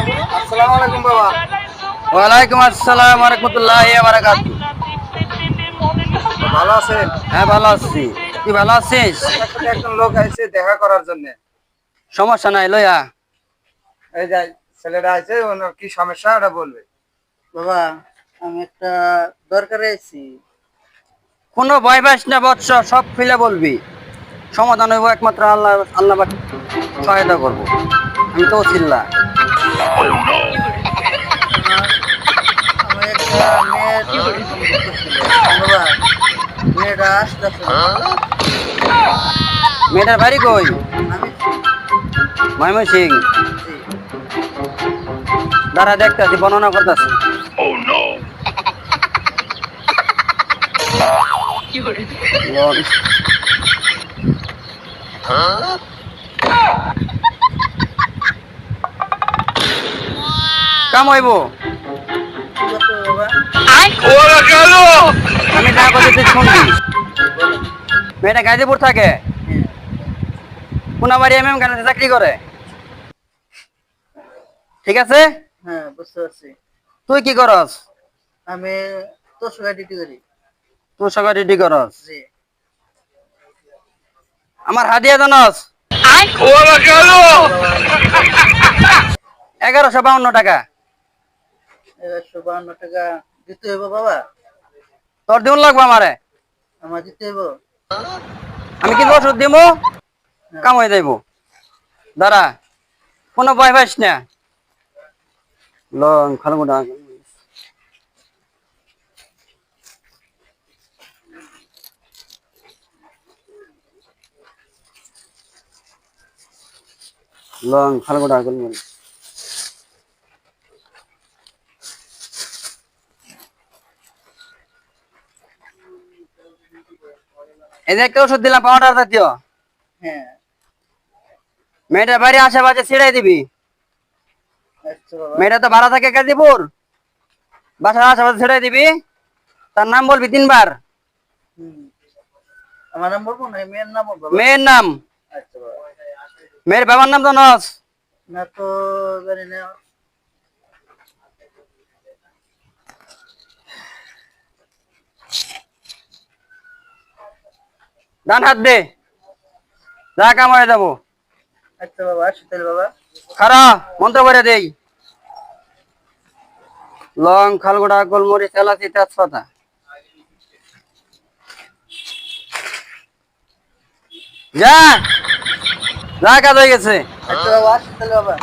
আসসালামু আলাইকুম বাবা। ওয়ালাইকুম আসসালাম ওয়া রাহমাতুল্লাহি ওয়া বারাকাতুহু। ভালো আছেন? হ্যাঁ, ভালো আছি। তুই ভালো আছিস? আপনার সাথে একজন লোক আইছে দেখা করার জন্য। সমস্যা নাই, লইয়া। এই যে ছেলেটা আইছে, ওনার কি সমস্যা ওটা বলবে। বাবা, আমি একটা দরকারে আছি। কোনো ভয় পাস না বৎস, সব খুলে বলবি। সমাধান হইব একমাত্র আল্লাহ। আল্লাহ পাক সহায়তা করবো। আমি তো চিল্লা। আমার একটা মেয়ের সম্পর্ক ছিল। বাবা, মেয়েটা আসতেছে না। মেয়েটার বাড়ি কই? আমি ময়মনসিং। জি, দাঁড়া দেখতেছি, বর্ণনা করতেছি। কাম হইব। কি করতে হবে বাবা? আমি যা বলছি তুই শুনবি। বলেন। মেয়েটা গাজীপুর থাকে। হ্যাঁ, কোনাবাড়ি গানে চাকরি করে। ঠিক আছে? হ্যাঁ, বুঝতে পারছি। তুই কি করস? আমি তোর সঙ্গে ডিউটি করি। তুই সকাল রেডি করস। জি, আমার হাদিয়া জানস? বাবা, 1152 টাকা। 152 টাকা দিতে হইব বাবা? তোর দিন লাগবো আমারে। আমার দিতে হইব? আমি কিন্তু ওষুধ দিমু, কাম হয়ে যাইব। দাঁড়া, কোনো ভয় পাইস না। লং খালগুড়া লং খালগুড়া গুলমুল। এই যে একটা ওষুধ দিলাম, পাউডার জাতীয়। হ্যাঁ, মেয়েটার বাড়ি আশেপাশে ছিড়াই দিবি। আচ্ছা বাবা। মেয়েটা তো ভাড়া থাকে গাজীপুর, বাসার আশেপাশে ছিড়াই দিবি। তার নাম বলবি 3 বার। হুম। আমার নাম বলবো না, মেয়ের নাম বলবো বাবা? মেয়ের নাম। আচ্ছা বাবা। মেয়ের বাবার নাম জানস? না তো, জানি না। ডান হাত দে, যা কাম হয়ে যাবো। আচ্ছা বাবা, আসি তাহলে বাবা। খারা মন্ত্র করে দেই। লং খালগুড়া গোলমরিচ এলাচি তেজপাতা। যা, যা কাজ হয়ে গেছে। আচ্ছা বাবা, আসি তাহলে বাবা।